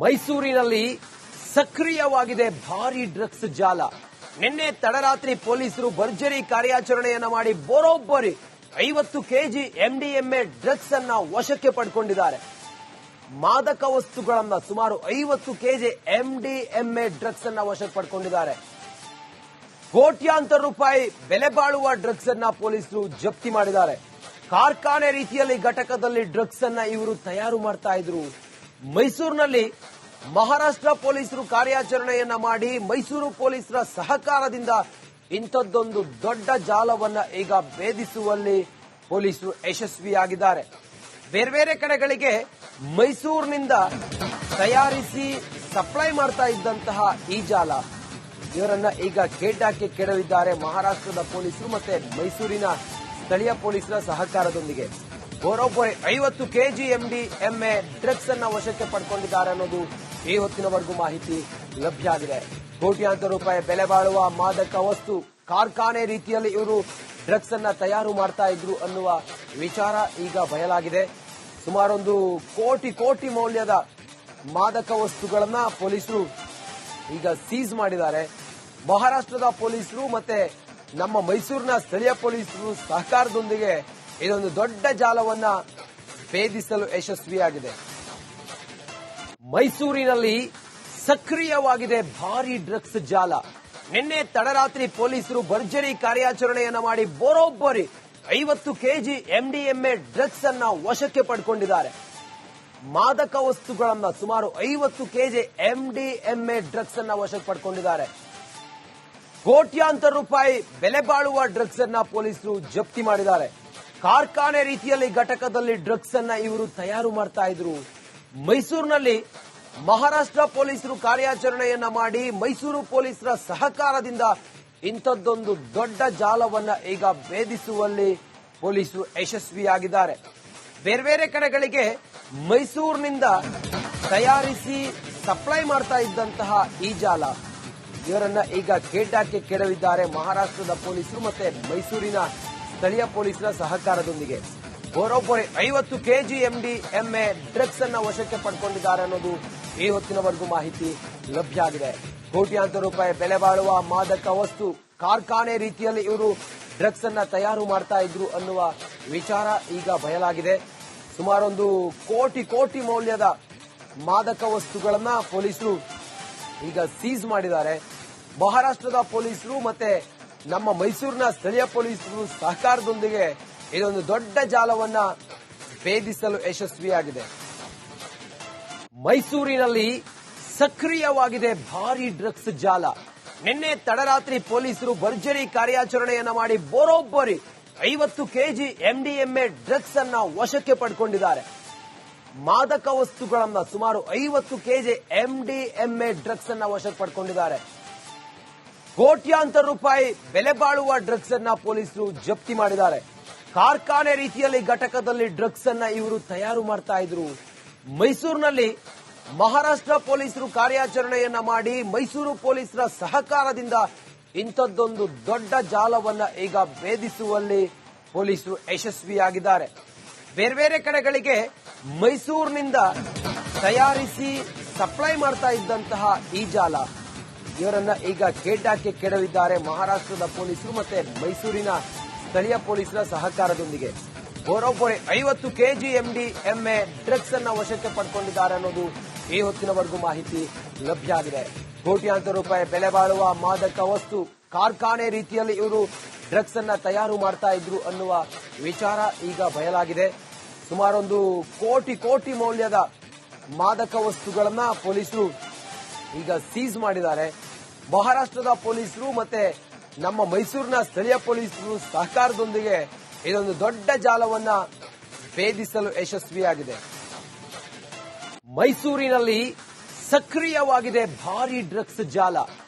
ಮೈಸೂರಿನಲ್ಲಿ ಸಕ್ರಿಯವಾಗಿದೆ ಭಾರಿ ಡ್ರಗ್ಸ್ ಜಾಲ. ನಿನ್ನೆ ತಡರಾತ್ರಿ ಪೊಲೀಸರು ಭರ್ಜರಿ ಕಾರ್ಯಾಚರಣೆಯನ್ನ ಮಾಡಿ ಬರೋಬ್ಬರಿ 50 ಕೆಜಿ ಎಂಡಿಎಂಎ ಡ್ರಗ್ಸ್ ಅನ್ನ ವಶಕ್ಕೆ ಪಡ್ಕೊಂಡಿದ್ದಾರೆ. ಮಾದಕ ವಸ್ತುಗಳನ್ನ ಸುಮಾರು 50 ಕೆಜಿ ಎಂಡಿಎಂಎ ಡ್ರಗ್ಸ್ ಅನ್ನ ವಶಕ್ಕೆ ಪಡ್ಕೊಂಡಿದ್ದಾರೆ. ಕೋಟ್ಯಾಂತರ ರೂಪಾಯಿ ಬೆಲೆ ಬಾಳುವ ಡ್ರಗ್ಸ್ ಅನ್ನ ಪೊಲೀಸರು ಜಪ್ತಿ ಮಾಡಿದ್ದಾರೆ. ಕಾರ್ಖಾನೆ ರೀತಿಯಲ್ಲಿ ಘಟಕದಲ್ಲಿ ಡ್ರಗ್ಸ್ ಅನ್ನ ಇವರು ತಯಾರು ಮಾಡ್ತಾ ಇದ್ರು. ಮೈಸೂರಿನಲ್ಲಿ ಮಹಾರಾಷ್ಟ್ರ ಪೊಲೀಸರು ಕಾರ್ಯಾಚರಣೆಯನ್ನ ಮಾಡಿ ಮೈಸೂರು ಪೊಲೀಸರ ಸಹಕಾರದಿಂದ ಇಂಥದ್ದೊಂದು ದೊಡ್ಡ ಜಾಲವನ್ನ ಈಗ ಭೇದಿಸುವಲ್ಲಿ ಪೊಲೀಸರು ಯಶಸ್ವಿಯಾಗಿದ್ದಾರೆ. ಬೇರೆ ಬೇರೆ ಕಡೆಗಳಿಗೆ ಮೈಸೂರಿನಿಂದ ತಯಾರಿಸಿ ಸಪ್ಲೈ ಮಾಡ್ತಾ ಇದ್ದಂತಹ ಈ ಜಾಲ ಇವರನ್ನ ಈಗ ಗೇಟಾಕಿ ಕೆಡವಿದ್ದಾರೆ ಮಹಾರಾಷ್ಟ್ರದ ಪೊಲೀಸರು ಮತ್ತೆ ಮೈಸೂರಿನ ಸ್ಥಳೀಯ ಪೊಲೀಸರ ಸಹಕಾರದೊಂದಿಗೆ. ಬರೋಬ್ಬರಿ 50 ಕೆಜಿ ಎಂಡಿಎಂಎ ಡ್ರಗ್ಸ್ ಅನ್ನ ವಶಕ್ಕೆ ಪಡ್ಕೊಂಡಿದ್ದಾರೆ ಅನ್ನೋದು ಈ ಹೊತ್ತಿನವರೆಗೂ ಮಾಹಿತಿ ಲಭ್ಯ ಆಗಿದೆ. ಕೋಟ್ಯಾಂತರ ರೂಪಾಯಿ ಬೆಲೆ ಬಾಳುವ ಮಾದಕ ವಸ್ತು ಕಾರ್ಖಾನೆ ರೀತಿಯಲ್ಲಿ ಇವರು ಡ್ರಗ್ಸ್ ಅನ್ನ ತಯಾರು ಮಾಡ್ತಾ ಇದ್ರು ಅನ್ನುವ ವಿಚಾರ ಈಗ ಬಯಲಾಗಿದೆ. ಸುಮಾರೊಂದು ಕೋಟಿ ಮೌಲ್ಯದ ಮಾದಕ ವಸ್ತುಗಳನ್ನ ಪೊಲೀಸರು ಈಗ ಸೀಸ್ ಮಾಡಿದ್ದಾರೆ. ಮಹಾರಾಷ್ಟ್ರದ ಪೊಲೀಸರು ಮತ್ತೆ ನಮ್ಮ ಮೈಸೂರಿನ ಸ್ಥಳೀಯ ಪೊಲೀಸರು ಸಹಕಾರದೊಂದಿಗೆ ಇದೊಂದು ದೊಡ್ಡ ಜಾಲವನ್ನ ಭೇದಿಸಲು ಯಶಸ್ವಿಯಾಗಿದೆ. ಮೈಸೂರಿನಲ್ಲಿ ಸಕ್ರಿಯವಾಗಿದೆ ಭಾರಿ ಡ್ರಗ್ಸ್ ಜಾಲ. ನಿನ್ನೆ ತಡರಾತ್ರಿ ಪೊಲೀಸರು ಭರ್ಜರಿ ಕಾರ್ಯಾಚರಣೆಯನ್ನ ಮಾಡಿ ಬರೋಬ್ಬರಿ 50 ಕೆಜಿ ಎಂಡಿಎಂಎ ಡ್ರಗ್ಸ್ ಅನ್ನ ವಶಕ್ಕೆ ಪಡ್ಕೊಂಡಿದ್ದಾರೆ. ಮಾದಕ ವಸ್ತುಗಳನ್ನ ಸುಮಾರು 50 ಕೆಜಿ ಎಂಡಿಎಂಎ ಡ್ರಗ್ಸ್ ಅನ್ನ ವಶಕ್ಕೆ ಪಡ್ಕೊಂಡಿದ್ದಾರೆ. ಕೋಟ್ಯಾಂತರ ರೂಪಾಯಿ ಬೆಲೆ ಬಾಳುವ ಡ್ರಗ್ಸ್ ಅನ್ನ ಪೊಲೀಸರು ಜಪ್ತಿ ಮಾಡಿದ್ದಾರೆ. ಕಾರ್ಖಾನೆ ರೀತಿಯಲ್ಲಿ ಘಟಕದಲ್ಲಿ ಡ್ರಗ್ಸ್ ಅನ್ನ ಇವರು ತಯಾರು ಮಾಡ್ತಾ ಇದ್ರು. ಮೈಸೂರಿನಲ್ಲಿ ಮಹಾರಾಷ್ಟ್ರ ಪೊಲೀಸರು ಕಾರ್ಯಾಚರಣೆಯನ್ನ ಮಾಡಿ ಮೈಸೂರು ಪೊಲೀಸರ ಸಹಕಾರದಿಂದ ಇಂಥದ್ದೊಂದು ದೊಡ್ಡ ಜಾಲವನ್ನ ಈಗ ಭೇದಿಸುವಲ್ಲಿ ಪೊಲೀಸರು ಯಶಸ್ವಿಯಾಗಿದ್ದಾರೆ. ಬೇರೆ ಬೇರೆ ಕಡೆಗಳಿಗೆ ಮೈಸೂರಿನಿಂದ ತಯಾರಿಸಿ ಸಪ್ಲೈ ಮಾಡ್ತಾ ಇದ್ದಂತಹ ಈ ಜಾಲ ಇವರನ್ನ ಈಗ ಗೇಟಾಕಿ ಕೆಡವಿದ್ದಾರೆ ಮಹಾರಾಷ್ಟ್ರದ ಪೊಲೀಸರು ಮತ್ತೆ ಮೈಸೂರಿನ ಸ್ಥಳೀಯ ಪೊಲೀಸರ ಸಹಕಾರದೊಂದಿಗೆ. ಬರೋಬ್ಬರಿ 50 ಕೆಜಿ ಎಂಡಿಎಂಎ ಡ್ರಗ್ಸ್ ಅನ್ನ ವಶಕ್ಕೆ ಪಡ್ಕೊಂಡಿದ್ದಾರೆ ಅನ್ನೋದು ಈ ಹೊತ್ತಿನವರೆಗೂ ಮಾಹಿತಿ ಲಭ್ಯ ಆಗಿದೆ. ಕೋಟ್ಯಾಂತರ ರೂಪಾಯಿ ಬೆಲೆ ಬಾಳುವ ಮಾದಕ ವಸ್ತು ಕಾರ್ಖಾನೆ ರೀತಿಯಲ್ಲಿ ಇವರು ಡ್ರಗ್ಸ್ ಅನ್ನ ತಯಾರು ಮಾಡ್ತಾ ಇದ್ರು ಅನ್ನುವ ವಿಚಾರ ಈಗ ಬಯಲಾಗಿದೆ. ಸುಮಾರೊಂದು ಕೋಟಿ ಮೌಲ್ಯದ ಮಾದಕ ವಸ್ತುಗಳನ್ನ ಪೊಲೀಸರು ಈಗ ಸೀಸ್ ಮಾಡಿದ್ದಾರೆ. ಮಹಾರಾಷ್ಟ್ರದ ಪೊಲೀಸರು ಮತ್ತೆ ನಮ್ಮ ಮೈಸೂರಿನ ಸ್ಥಳೀಯ ಪೊಲೀಸರು ಸಹಕಾರದೊಂದಿಗೆ ಇದೊಂದು ದೊಡ್ಡ ಜಾಲವನ್ನ ಭೇದಿಸಲು ಯಶಸ್ವಿಯಾಗಿದೆ. ಮೈಸೂರಿನಲ್ಲಿ ಸಕ್ರಿಯವಾಗಿದೆ ಭಾರಿ ಡ್ರಗ್ಸ್ ಜಾಲ. ನಿನ್ನೆ ತಡರಾತ್ರಿ ಪೊಲೀಸರು ಭರ್ಜರಿ ಕಾರ್ಯಾಚರಣೆಯನ್ನ ಮಾಡಿ ಬರೋಬ್ಬರಿ 50 ಕೆಜಿ ಎಂಡಿಎಂಎ ಡ್ರಗ್ಸ್ ಅನ್ನ ವಶಕ್ಕೆ ಪಡ್ಕೊಂಡಿದ್ದಾರೆ. ಮಾದಕ ವಸ್ತುಗಳನ್ನ ಸುಮಾರು 50 ಕೆಜಿ ಎಂಡಿಎಂಎ ಡ್ರಗ್ಸ್ ಅನ್ನ ವಶಕ್ಕೆ ಪಡ್ಕೊಂಡಿದ್ದಾರೆ. ಕೋಟ್ಯಾಂತರ ರೂಪಾಯಿ ಬೆಲೆ ಬಾಳುವ ಡ್ರಗ್ಸ್ ಅನ್ನ ಪೊಲೀಸರು ಜಪ್ತಿ ಮಾಡಿದ್ದಾರೆ. ಕಾರ್ಖಾನೆ ರೀತಿಯಲ್ಲಿ ಘಟಕದಲ್ಲಿ ಡ್ರಗ್ಸ್ ಅನ್ನ ಇವರು ತಯಾರು ಮಾಡ್ತಾ ಇದ್ರು. ಮೈಸೂರಿನಲ್ಲಿ ಮಹಾರಾಷ್ಟ್ರ ಪೊಲೀಸರು ಕಾರ್ಯಾಚರಣೆಯನ್ನ ಮಾಡಿ ಮೈಸೂರು ಪೊಲೀಸರ ಸಹಕಾರದಿಂದ ಇಂಥದ್ದೊಂದು ದೊಡ್ಡ ಜಾಲವನ್ನ ಈಗ ಭೇದಿಸುವಲ್ಲಿ ಪೊಲೀಸರು ಯಶಸ್ವಿಯಾಗಿದ್ದಾರೆ. ಬೇರೆ ಬೇರೆ ಕಡೆಗಳಿಗೆ ಮೈಸೂರಿನಿಂದ ತಯಾರಿಸಿ ಸಪ್ಲೈ ಮಾಡ್ತಾ ಇದ್ದಂತಹ ಈ ಜಾಲ ಇವರನ್ನ ಈಗ ಗೇಟಾಕಿ ಕೆಡವಿದ್ದಾರೆ ಮಹಾರಾಷ್ಟ್ರದ ಪೊಲೀಸರು ಮತ್ತೆ ಮೈಸೂರಿನ ಸ್ಥಳೀಯ ಪೊಲೀಸರ ಸಹಕಾರದೊಂದಿಗೆ. ಬರೋಬ್ಬರಿ 50 ಕೆಜಿ ಎಂಡಿಎಂಎ ಡ್ರಗ್ಸ್ ಅನ್ನ ವಶಕ್ಕೆ ಪಡ್ಕೊಂಡಿದ್ದಾರೆ ಅನ್ನೋದು ಈ ಹೊತ್ತಿನವರೆಗೂ ಮಾಹಿತಿ ಲಭ್ಯ ಆಗಿದೆ. ಕೋಟ್ಯಾಂತರ ರೂಪಾಯಿ ಬೆಲೆ ಬಾಳುವ ಮಾದಕ ವಸ್ತು ಕಾರ್ಖಾನೆ ರೀತಿಯಲ್ಲಿ ಇವರು ಡ್ರಗ್ಸ್ ಅನ್ನ ತಯಾರು ಮಾಡ್ತಾ ಇದ್ರು ಅನ್ನುವ ವಿಚಾರ ಈಗ ಬಯಲಾಗಿದೆ. ಸುಮಾರೊಂದು ಕೋಟಿ ಮೌಲ್ಯದ ಮಾದಕ ವಸ್ತುಗಳನ್ನ ಪೊಲೀಸರು ಈಗ ಸೀಸ್ ಮಾಡಿದ್ದಾರೆ. ಮಹಾರಾಷ್ಟ್ರದ ಪೊಲೀಸರು ಮತ್ತೆ ನಮ್ಮ ಮೈಸೂರಿನ ಸ್ಥಳೀಯ ಪೊಲೀಸರು ಸಹಕಾರದೊಂದಿಗೆ ಇದೊಂದು ದೊಡ್ಡ ಜಾಲವನ್ನ ಭೇದಿಸಲು ಯಶಸ್ವಿಯಾಗಿದೆ. ಮೈಸೂರಿನಲ್ಲಿ ಸಕ್ರಿಯವಾಗಿದೆ ಭಾರಿ ಡ್ರಗ್ಸ್ ಜಾಲ.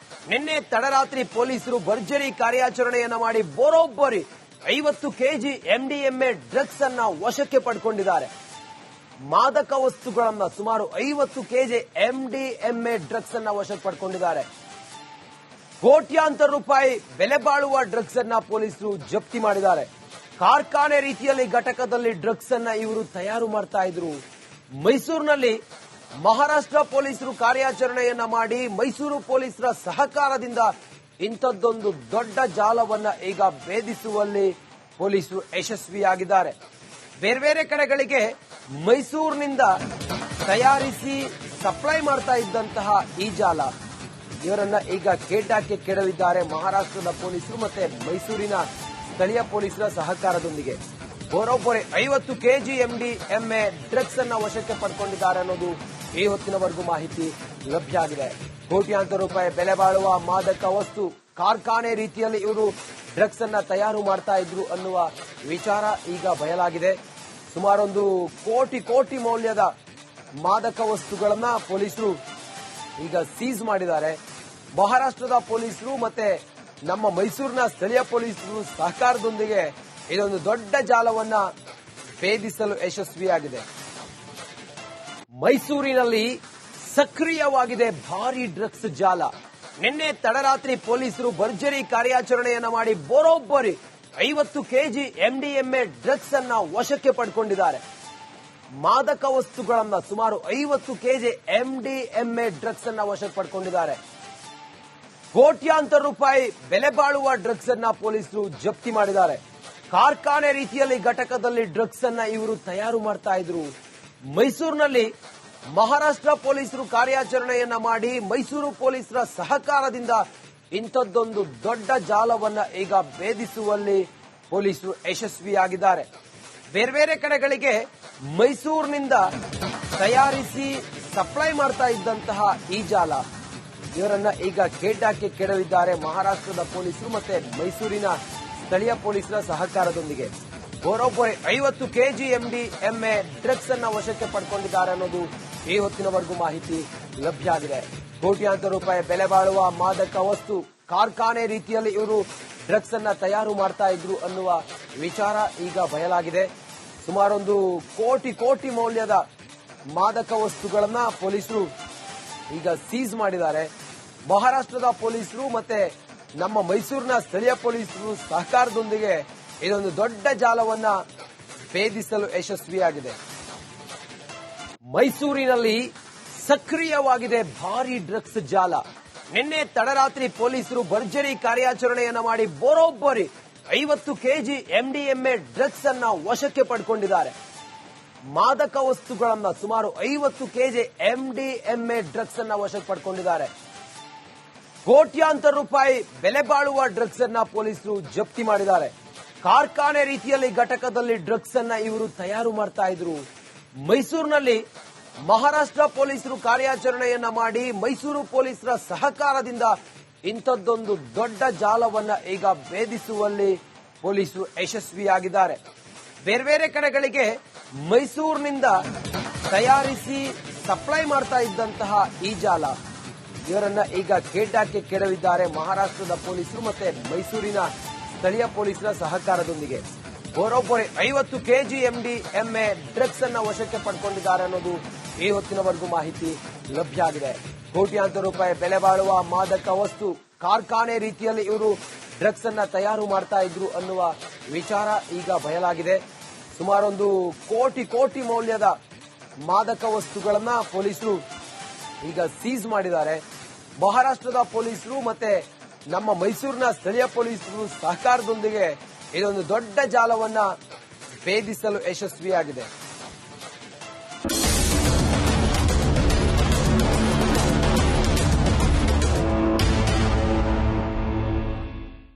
ನಿನ್ನೆ ತಡರಾತ್ರಿ ಪೊಲೀಸರು ಭರ್ಜರಿ ಕಾರ್ಯಾಚರಣೆಯನ್ನ ಮಾಡಿ ಬರೋಬ್ಬರಿ 50 ಕೆಜಿ ಎಂಡಿಎಂಎ ಡ್ರಗ್ಸ್ ಅನ್ನ ವಶಕ್ಕೆ ಪಡ್ಕೊಂಡಿದ್ದಾರೆ. ಮಾದಕ ವಸ್ತುಗಳನ್ನ ಸುಮಾರು 50 ಕೆಜಿ ಎಂಡಿಎಂಎ ಡ್ರಗ್ಸ್ ಅನ್ನ ವಶಕ್ಕೆ ಪಡ್ಕೊಂಡಿದ್ದಾರೆ. ಕೋಟ್ಯಾಂತರ ರೂಪಾಯಿ ಬೆಲೆ ಬಾಳುವ ಡ್ರಗ್ಸ್ ಅನ್ನ ಪೊಲೀಸರು ಜಪ್ತಿ ಮಾಡಿದ್ದಾರೆ. ಕಾರ್ಖಾನೆ ರೀತಿಯಲ್ಲಿ ಘಟಕದಲ್ಲಿ ಡ್ರಗ್ಸ್ ಅನ್ನ ಇವರು ತಯಾರು ಮಾಡ್ತಾ ಇದ್ರು. ಮೈಸೂರಿನಲ್ಲಿ ಮಹಾರಾಷ್ಟ್ರ ಪೊಲೀಸರು ಕಾರ್ಯಾಚರಣೆಯನ್ನ ಮಾಡಿ ಮೈಸೂರು ಪೊಲೀಸರ ಸಹಕಾರದಿಂದ ಇಂಥದ್ದೊಂದು ದೊಡ್ಡ ಜಾಲವನ್ನ ಈಗ ಭೇದಿಸುವಲ್ಲಿ ಪೊಲೀಸರು ಯಶಸ್ವಿಯಾಗಿದ್ದಾರೆ. ಬೇರೆ ಬೇರೆ ಕಡೆಗಳಿಗೆ ಮೈಸೂರಿನಿಂದ ತಯಾರಿಸಿ ಸಪ್ಲೈ ಮಾಡ್ತಾ ಇದ್ದಂತಹ ಈ ಜಾಲ ಇವರನ್ನ ಈಗ ಗೇಟಾಕ್ಕೆ ಕೆಡವಿದ್ದಾರೆ ಮಹಾರಾಷ್ಟ್ರದ ಪೊಲೀಸರು ಮತ್ತೆ ಮೈಸೂರಿನ ಸ್ಥಳೀಯ ಪೊಲೀಸರ ಸಹಕಾರದೊಂದಿಗೆ. ಬರೋಬ್ಬರಿ 50 ಕೆಜಿ MDMA ಡ್ರಗ್ಸ್ ಅನ್ನ ವಶಕ್ಕೆ ಪಡ್ಕೊಂಡಿದ್ದಾರೆ ಅನ್ನೋದು ಈ ಹೊತ್ತಿನವರೆಗೂ ಮಾಹಿತಿ ಲಭ್ಯ ಆಗಿದೆ. ಕೋಟ್ಯಾಂತರ ರೂಪಾಯಿ ಬೆಲೆ ಬಾಳುವ ಮಾದಕ ವಸ್ತು ಕಾರ್ಖಾನೆ ರೀತಿಯಲ್ಲಿ ಇವರು ಡ್ರಗ್ಸ್ ಅನ್ನ ತಯಾರು ಮಾಡ್ತಾ ಇದ್ರು ಅನ್ನುವ ವಿಚಾರ ಈಗ ಬಯಲಾಗಿದೆ. ಸುಮಾರೊಂದು ಕೋಟಿ ಮೌಲ್ಯದ ಮಾದಕ ವಸ್ತುಗಳನ್ನ ಪೊಲೀಸರು ಈಗ ಸೀಸ್ ಮಾಡಿದ್ದಾರೆ. ಮಹಾರಾಷ್ಟ್ರದ ಪೊಲೀಸರು ಮತ್ತೆ ನಮ್ಮ ಮೈಸೂರಿನ ಸ್ಥಳೀಯ ಪೊಲೀಸರು ಸಹಕಾರದೊಂದಿಗೆ ಇದೊಂದು ದೊಡ್ಡ ಜಾಲವನ್ನ ಭೇದಿಸಲು ಯಶಸ್ವಿಯಾಗಿದೆ. ಮೈಸೂರಿನಲ್ಲಿ ಸಕ್ರಿಯವಾಗಿದೆ ಭಾರಿ ಡ್ರಗ್ಸ್ ಜಾಲ. ನಿನ್ನೆ ತಡರಾತ್ರಿ ಪೊಲೀಸರು ಭರ್ಜರಿ ಕಾರ್ಯಾಚರಣೆಯನ್ನ ಮಾಡಿ ಬರೋಬ್ಬರಿ 50 ಕೆಜಿ MDMA ಡ್ರಗ್ಸ್ ಅನ್ನ ವಶಕ್ಕೆ ಪಡ್ಕೊಂಡಿದ್ದಾರೆ. ಮಾದಕ ವಸ್ತುಗಳನ್ನ ಸುಮಾರು 50 ಕೆಜಿ MDMA ಡ್ರಗ್ಸ್ ಅನ್ನ ವಶಕ್ಕೆ ಪಡ್ಕೊಂಡಿದ್ದಾರೆ. ಕೋಟ್ಯಾಂತರ ರೂಪಾಯಿ ಬೆಲೆ ಬಾಳುವ ಡ್ರಗ್ಸ್ ಅನ್ನ ಪೊಲೀಸರು ಜಪ್ತಿ ಮಾಡಿದ್ದಾರೆ. ಕಾರ್ಖಾನೆ ರೀತಿಯಲ್ಲಿ ಘಟಕದಲ್ಲಿ ಡ್ರಗ್ಸ್ ಅನ್ನ ಇವರು ತಯಾರು ಮಾಡ್ತಾ ಇದ್ರು. ಮೈಸೂರಿನಲ್ಲಿ ಮಹಾರಾಷ್ಟ್ರ ಪೊಲೀಸರು ಕಾರ್ಯಾಚರಣೆಯನ್ನ ಮಾಡಿ ಮೈಸೂರು ಪೊಲೀಸರ ಸಹಕಾರದಿಂದ ಇಂಥದ್ದೊಂದು ದೊಡ್ಡ ಜಾಲವನ್ನ ಈಗ ಭೇದಿಸುವಲ್ಲಿ ಪೊಲೀಸರು ಯಶಸ್ವಿಯಾಗಿದ್ದಾರೆ. ಬೇರೆ ಬೇರೆ ಕಡೆಗಳಿಗೆ ಮೈಸೂರಿನಿಂದ ತಯಾರಿಸಿ ಸಪ್ಲೈ ಮಾಡ್ತಾ ಇದ್ದಂತಹ ಈ ಜಾಲ ಇವರನ್ನ ಈಗ ಗೇಟಾಕ್ಕೆ ಕೆಡವಿದ್ದಾರೆ ಮಹಾರಾಷ್ಟ್ರದ ಪೊಲೀಸರು ಮತ್ತೆ ಮೈಸೂರಿನ ಸ್ಥಳೀಯ ಪೊಲೀಸರ ಸಹಕಾರದೊಂದಿಗೆ. ಬರೋಬ್ಬರಿ 50 ಕೆಜಿ MDMA ಡ್ರಗ್ಸ್ ಅನ್ನ ವಶಕ್ಕೆ ಪಡ್ಕೊಂಡಿದ್ದಾರೆ ಅನ್ನೋದು ಈ ಹೊತ್ತಿನವರೆಗೂ ಮಾಹಿತಿ ಲಭ್ಯ ಆಗಿದೆ. ಕೋಟ್ಯಾಂತರ ರೂಪಾಯಿ ಬೆಲೆ ಬಾಳುವ ಮಾದಕ ವಸ್ತು ಕಾರ್ಖಾನೆ ರೀತಿಯಲ್ಲಿ ಇವರು ಡ್ರಗ್ಸ್ ಅನ್ನ ತಯಾರು ಮಾಡ್ತಾ ಇದ್ರು ಅನ್ನುವ ವಿಚಾರ ಈಗ ಬಯಲಾಗಿದೆ. ಸುಮಾರೊಂದು ಕೋಟಿ ಮೌಲ್ಯದ ಮಾದಕ ವಸ್ತುಗಳನ್ನ ಪೊಲೀಸರು ಈಗ ಸೀಸ್ ಮಾಡಿದ್ದಾರೆ. ಮಹಾರಾಷ್ಟ್ರದ ಪೊಲೀಸರು ಮತ್ತೆ ನಮ್ಮ ಮೈಸೂರಿನ ಸ್ಥಳೀಯ ಪೊಲೀಸರು ಸಹಕಾರದೊಂದಿಗೆ ಇದೊಂದು ದೊಡ್ಡ ಜಾಲವನ್ನ ಭೇದಿಸಲು ಯಶಸ್ವಿಯಾಗಿದೆ. ಮೈಸೂರಿನಲ್ಲಿ ಸಕ್ರಿಯವಾಗಿದೆ ಭಾರಿ ಡ್ರಗ್ಸ್ ಜಾಲ. ನಿನ್ನೆ ತಡರಾತ್ರಿ ಪೊಲೀಸರು ಭರ್ಜರಿ ಕಾರ್ಯಾಚರಣೆಯನ್ನ ಮಾಡಿ ಬರೋಬ್ಬರಿ 50 ಕೆಜಿ MDMA ಡ್ರಗ್ಸ್ ಅನ್ನ ವಶಕ್ಕೆ ಪಡ್ಕೊಂಡಿದ್ದಾರೆ. ಮಾದಕ ವಸ್ತುಗಳನ್ನ ಸುಮಾರು 50 ಕೆಜಿ MDMA ಡ್ರಗ್ಸ್ ಅನ್ನ ವಶಕ್ಕೆ ಪಡ್ಕೊಂಡಿದ್ದಾರೆ. ಕೋಟ್ಯಾಂತರ ರೂಪಾಯಿ ಬೆಲೆ ಬಾಳುವ ಡ್ರಗ್ಸ್ ಅನ್ನ ಪೊಲೀಸರು ಜಪ್ತಿ ಮಾಡಿದ್ದಾರೆ. ಕಾರ್ಖಾನೆ ರೀತಿಯಲ್ಲಿ ಘಟಕದಲ್ಲಿ ಡ್ರಗ್ಸ್ ಅನ್ನ ಇವರು ತಯಾರು ಮಾಡ್ತಾ ಇದ್ರು. ಮೈಸೂರಿನಲ್ಲಿ ಮಹಾರಾಷ್ಟ್ರ ಪೊಲೀಸರು ಕಾರ್ಯಾಚರಣೆಯನ್ನ ಮಾಡಿ ಮೈಸೂರು ಪೊಲೀಸರ ಸಹಕಾರದಿಂದ ಇಂಥದ್ದೊಂದು ದೊಡ್ಡ ಜಾಲವನ್ನ ಈಗ ಭೇದಿಸುವಲ್ಲಿ ಪೊಲೀಸರು ಯಶಸ್ವಿಯಾಗಿದ್ದಾರೆ. ಬೇರೆ ಬೇರೆ ಕಡೆಗಳಿಗೆ ಮೈಸೂರಿನಿಂದ ತಯಾರಿಸಿ ಸಪ್ಲೈ ಮಾಡ್ತಾ ಇದ್ದಂತಹ ಈ ಜಾಲ ಇವರನ್ನ ಈಗ ಗೇಟಾಕ್ಕೆ ಕೆಡವಿದ್ದಾರೆ ಮಹಾರಾಷ್ಟ್ರದ ಪೊಲೀಸರು ಮತ್ತೆ ಮೈಸೂರಿನ ಸ್ಥಳೀಯ ಪೊಲೀಸರ ಸಹಕಾರದೊಂದಿಗೆ. ಬರೋಬ್ಬರಿ 50 ಕೆಜಿ MDMA ಡ್ರಗ್ಸ್ ಅನ್ನ ವಶಕ್ಕೆ ಪಡ್ಕೊಂಡಿದ್ದಾರೆ ಅನ್ನೋದು ಈ ಹೊತ್ತಿನವರೆಗೂ ಮಾಹಿತಿ ಲಭ್ಯ ಆಗಿದೆ. ಕೋಟ್ಯಾಂತರ ರೂಪಾಯಿ ಬೆಲೆ ಬಾಳುವ ಮಾದಕ ವಸ್ತು ಕಾರ್ಖಾನೆ ರೀತಿಯಲ್ಲಿ ಇವರು ಡ್ರಗ್ಸ್ ಅನ್ನ ತಯಾರು ಮಾಡ್ತಾ ಇದ್ರು ಅನ್ನುವ ವಿಚಾರ ಈಗ ಬಯಲಾಗಿದೆ. ಸುಮಾರೊಂದು ಕೋಟಿ ಮೌಲ್ಯದ ಮಾದಕ ವಸ್ತುಗಳನ್ನ ಪೊಲೀಸರು ಈಗ ಸೀಸ್ ಮಾಡಿದ್ದಾರೆ. ಮಹಾರಾಷ್ಟ್ರದ ಪೊಲೀಸರು ಮತ್ತೆ ನಮ್ಮ ಮೈಸೂರಿನ ಸ್ಥಳೀಯ ಪೊಲೀಸರು ಸಹಕಾರದೊಂದಿಗೆ ಇದೊಂದು ದೊಡ್ಡ ಜಾಲವನ್ನ ಭೇದಿಸಲು ಯಶಸ್ವಿಯಾಗಿದೆ.